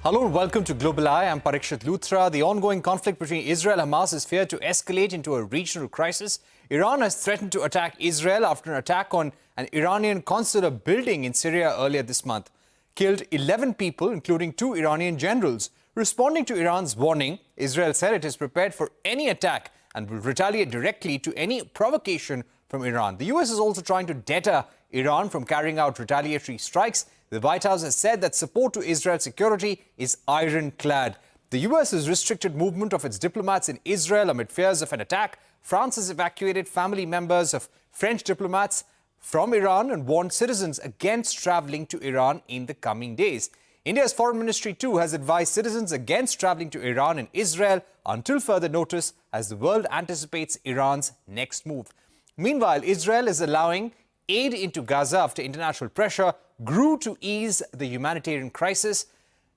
Hello and welcome to Global Eye. I'm Parikshit Luthra. The ongoing conflict between Israel and Hamas is feared to escalate into a regional crisis. Iran has threatened to attack Israel after an attack on an Iranian consulate building in Syria earlier this month. Killed 11 people, including 2 Iranian generals. Responding to Iran's warning, Israel said it is prepared for any attack and will retaliate directly to any provocation from Iran. The US is also trying to deter Iran from carrying out retaliatory strikes. The White House has said that support to Israel's security is ironclad. The US has restricted movement of its diplomats in Israel amid fears of an attack. France has evacuated family members of French diplomats from Iran and warned citizens against traveling to Iran in the coming days. India's foreign ministry too has advised citizens against traveling to Iran and Israel until further notice as the world anticipates Iran's next move. Meanwhile, Israel is allowing aid into Gaza after international pressure grew to ease the humanitarian crisis.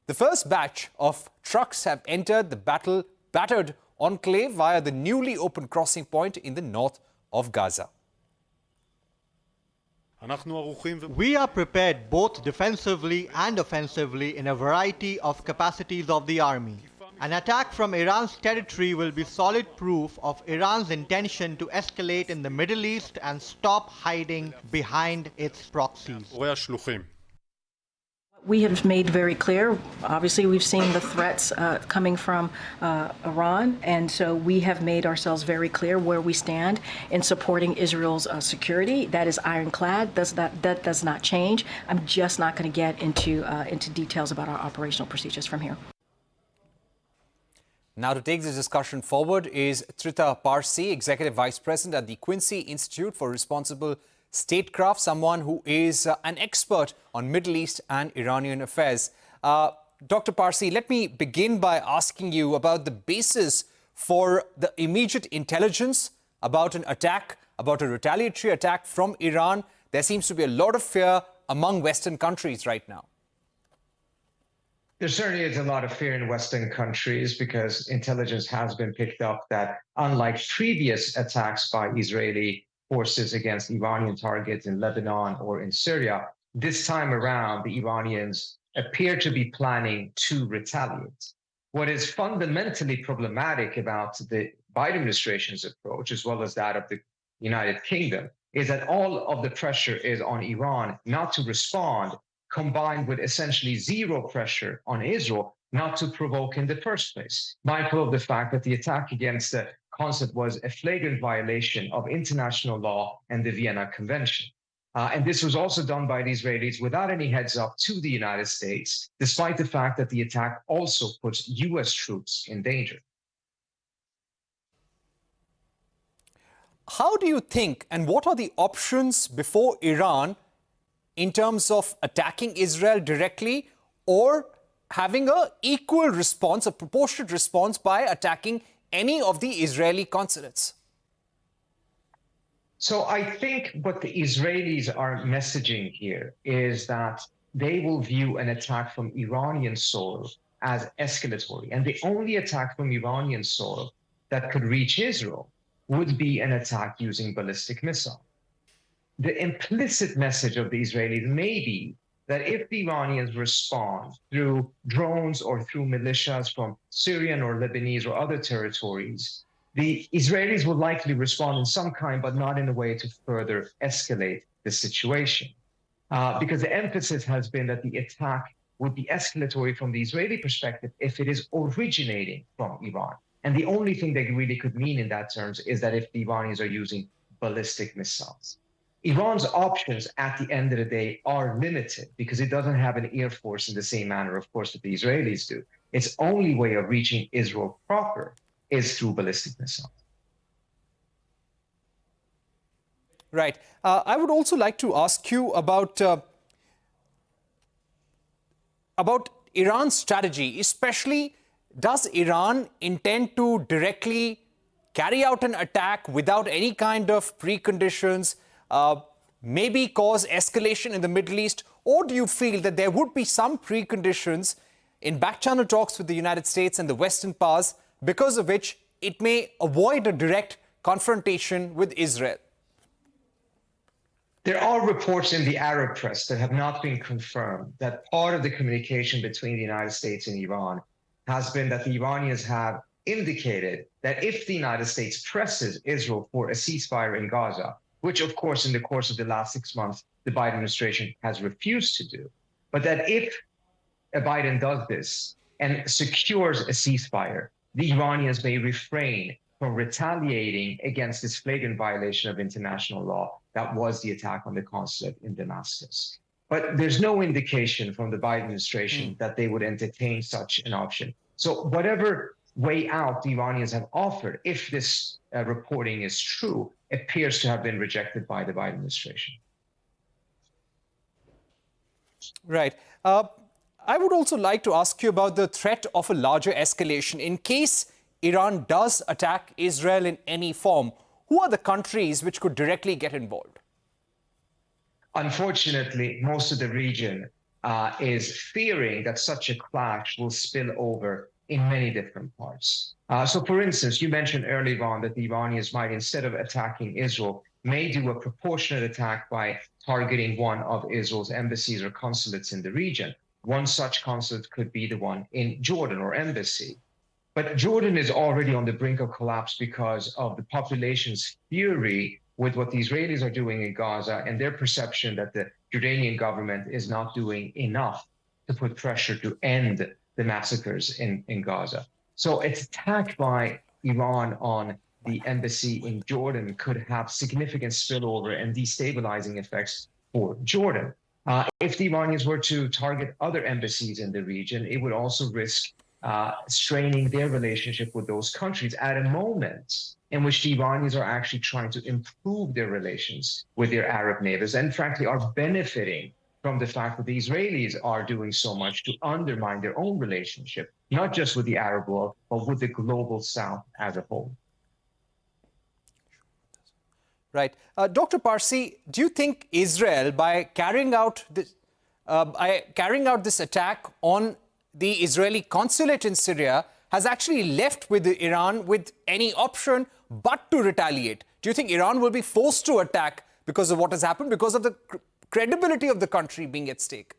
The first batch of trucks have entered the battered enclave via the newly opened crossing point in the north of Gaza. We are prepared both defensively and offensively in a variety of capacities of the army. An attack from Iran's territory will be solid proof of Iran's intention to escalate in the Middle East and stop hiding behind its proxies. We have made very clear, obviously we've seen the threats coming from Iran, and so we have made ourselves very clear where we stand in supporting Israel's security. That is ironclad. That does not change. I'm just not going to get into details about our operational procedures from here. Now to take this discussion forward is Trita Parsi, Executive Vice President at the Quincy Institute for Responsible Statecraft, someone who is an expert on Middle East and Iranian affairs. Dr. Parsi, let me begin by asking you about the basis for the immediate intelligence about an attack, about a retaliatory attack from Iran. There seems to be a lot of fear among Western countries right now. There certainly is a lot of fear in Western countries because intelligence has been picked up that unlike previous attacks by Israeli forces against Iranian targets in Lebanon or in Syria, this time around, the Iranians appear to be planning to retaliate. What is fundamentally problematic about the Biden administration's approach, as well as that of the United Kingdom, is that all of the pressure is on Iran not to respond, combined with essentially zero pressure on Israel not to provoke in the first place, mindful of the fact that the attack against the consulate was a flagrant violation of international law and the Vienna Convention. And this was also done by the Israelis without any heads up to the United States, despite the fact that the attack also puts US troops in danger. How do you think, and what are the options before Iran in terms of attacking Israel directly or having an equal response, a proportionate response by attacking any of the Israeli consulates? So I think what the Israelis are messaging here is that they will view an attack from Iranian soil as escalatory. And the only attack from Iranian soil that could reach Israel would be an attack using ballistic missiles. The implicit message of the Israelis may be that if the Iranians respond through drones or through militias from Syrian or Lebanese or other territories, the Israelis will likely respond in some kind, but not in a way to further escalate the situation. Because the emphasis has been that the attack would be escalatory from the Israeli perspective if it is originating from Iran. And the only thing they really could mean in that terms is that if the Iranians are using ballistic missiles. Iran's options at the end of the day are limited because it doesn't have an air force in the same manner, of course, that the Israelis do. Its only way of reaching Israel proper is through ballistic missiles. Right. I would also like to ask you about Iran's strategy, especially does Iran intend to directly carry out an attack without any kind of preconditions, maybe cause escalation in the Middle East? Or do you feel that there would be some preconditions in back-channel talks with the United States and the Western powers because of which it may avoid a direct confrontation with Israel? There are reports in the Arab press that have not been confirmed that part of the communication between the United States and Iran has been that the Iranians have indicated that if the United States presses Israel for a ceasefire in Gaza, which of course in the course of the last 6 months, the Biden administration has refused to do, but that if Biden does this and secures a ceasefire, the Iranians may refrain from retaliating against this flagrant violation of international law that was the attack on the consulate in Damascus. But there's no indication from the Biden administration that they would entertain such an option. So whatever way out the Iranians have offered, if this reporting is true, appears to have been rejected by the Biden administration. Right. I would also like to ask you about the threat of a larger escalation. In case Iran does attack Israel in any form, who are the countries which could directly get involved? Unfortunately, most of the region is fearing that such a clash will spill over in many different parts. So, for instance, you mentioned earlier on that the Iranians might, instead of attacking Israel, may do a proportionate attack by targeting one of Israel's embassies or consulates in the region. One such consulate could be the one in Jordan or embassy. But Jordan is already on the brink of collapse because of the population's fury with what the Israelis are doing in Gaza and their perception that the Jordanian government is not doing enough to put pressure to end the massacres in Gaza. So its attack by Iran on the embassy in Jordan could have significant spillover and destabilizing effects for Jordan. If the Iranians were to target other embassies in the region, it would also risk straining their relationship with those countries at a moment in which the Iranians are actually trying to improve their relations with their Arab neighbors and frankly are benefiting from the fact that the Israelis are doing so much to undermine their own relationship, not just with the Arab world, but with the global South as a whole. Right. Dr. Parsi, do you think Israel, by carrying out this attack on the Israeli consulate in Syria, has actually left with Iran with any option but to retaliate? Do you think Iran will be forced to attack because of what has happened, because of the credibility of the country being at stake?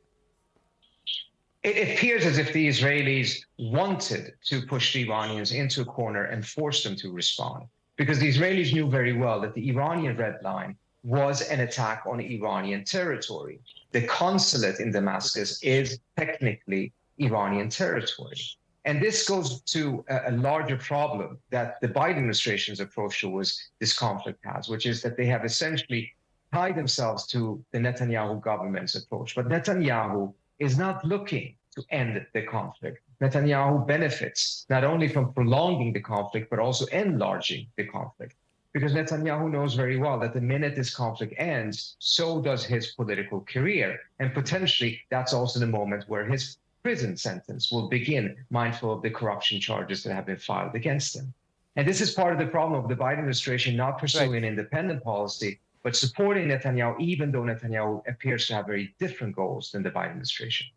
It appears as if the Israelis wanted to push the Iranians into a corner and force them to respond, because the Israelis knew very well that the Iranian red line was an attack on Iranian territory. The consulate in Damascus is technically Iranian territory. And this goes to a larger problem that the Biden administration's approach towards this conflict has, which is that they have essentially tied themselves to the Netanyahu government's approach. But Netanyahu is not looking to end the conflict. Netanyahu benefits not only from prolonging the conflict, but also enlarging the conflict. Because Netanyahu knows very well that the minute this conflict ends, so does his political career. And potentially that's also the moment where his prison sentence will begin, mindful of the corruption charges that have been filed against him. And this is part of the problem of the Biden administration not pursuing an independent policy, but supporting Netanyahu, even though Netanyahu appears to have very different goals than the Biden administration.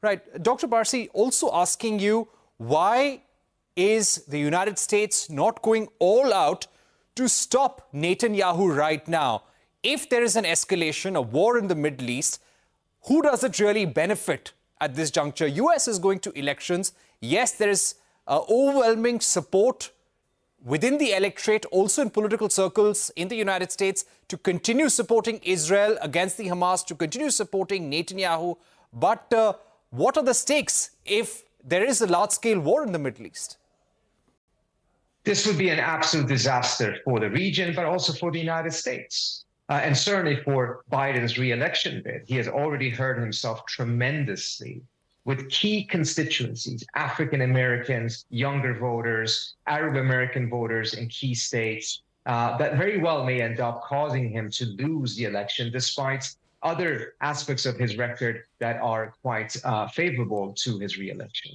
Right. Dr. Parsi, also asking you, why is the United States not going all out to stop Netanyahu right now? If there is an escalation, a war in the Middle East, who does it really benefit at this juncture? US is going to elections. Yes, there is overwhelming support within the electorate, also in political circles in the United States, to continue supporting Israel against the Hamas, to continue supporting Netanyahu. But what are the stakes if there is a large-scale war in the Middle East? This would be an absolute disaster for the region, but also for the United States. And certainly for Biden's re-election bid. He has already hurt himself tremendously with key constituencies, African Americans, younger voters, Arab American voters in key states, that very well may end up causing him to lose the election, despite other aspects of his record that are quite favorable to his re-election.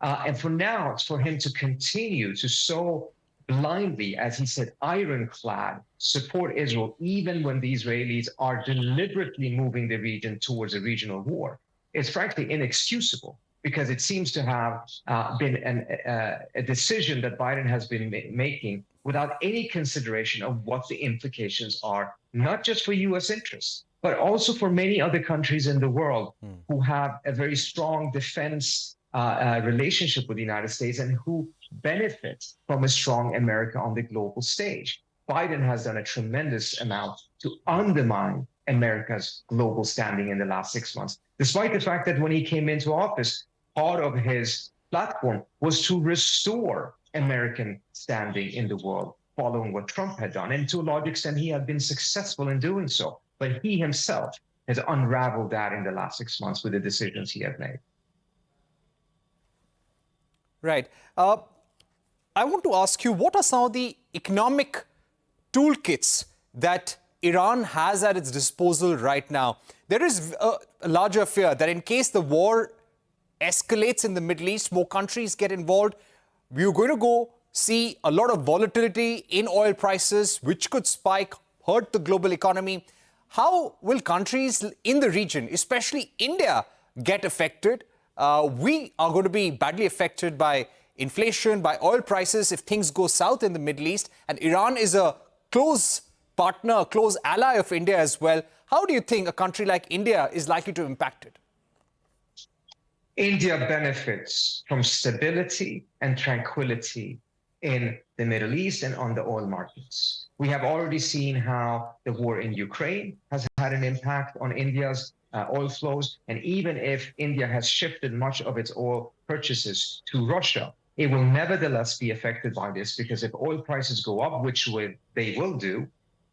And for now, it's for him to continue to so blindly, as he said, ironclad, support Israel, even when the Israelis are deliberately moving the region towards a regional war, is frankly inexcusable. because it seems to have been a decision that Biden has been making without any consideration of what the implications are, not just for U.S. interests, but also for many other countries in the world who have a very strong defense relationship with the United States and who benefit from a strong America on the global stage. Biden has done a tremendous amount to undermine America's global standing in the last 6 months, despite the fact that when he came into office, part of his platform was to restore American standing in the world following what Trump had done. And to a large extent, he had been successful in doing so. But he himself has unraveled that in the last 6 months with the decisions he has made. Right. I want to ask you, what are some of the economic toolkits that Iran has at its disposal right now? There is a larger fear that in case the war escalates in the Middle East, more countries get involved, we're going to go see a lot of volatility in oil prices, which could spike, hurt the global economy. How will countries in the region, especially India, get affected? We are going to be badly affected by inflation, by oil prices if things go south in the Middle East. And Iran is a close partner, a close ally of India as well. How do you think a country like India is likely to impact it? India benefits from stability and tranquility in the Middle East and on the oil markets. We have already seen how the war in Ukraine has had an impact on India's oil flows. And even if India has shifted much of its oil purchases to Russia, it will nevertheless be affected by this, because if oil prices go up, which they will do,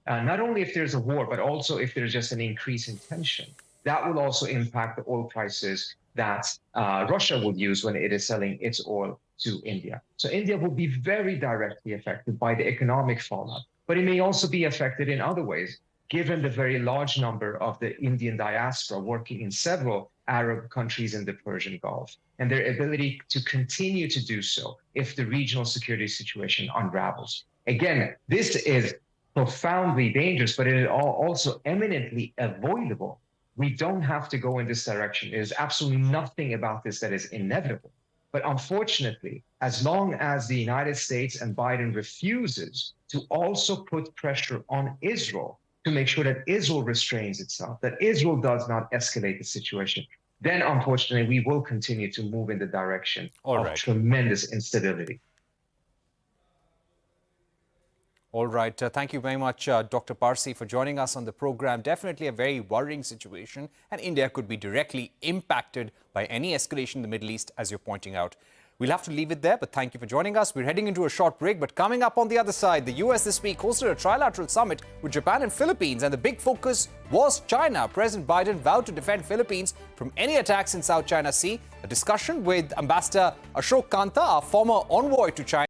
not only if there's a war, but also if there's just an increase in tension, that will also impact the oil prices that Russia will use when it is selling its oil to India. So India will be very directly affected by the economic fallout, but it may also be affected in other ways, given the very large number of the Indian diaspora working in several Arab countries in the Persian Gulf, and their ability to continue to do so if the regional security situation unravels. Again, this is profoundly dangerous, but it is also eminently avoidable. We don't have to go in this direction. There's absolutely nothing about this that is inevitable. But unfortunately, as long as the United States and Biden refuses to also put pressure on Israel to make sure that Israel restrains itself, that Israel does not escalate the situation, then unfortunately we will continue to move in the direction of tremendous instability. All right. Thank you very much, Dr. Parsi, for joining us on the program. Definitely a very worrying situation, and India could be directly impacted by any escalation in the Middle East, as you're pointing out. We'll have to leave it there, but thank you for joining us. We're heading into a short break, but coming up on the other side, the US this week hosted a trilateral summit with Japan and Philippines, and the big focus was China. President Biden vowed to defend Philippines from any attacks in South China Sea. A discussion with Ambassador Ashok Kanta, our former envoy to China.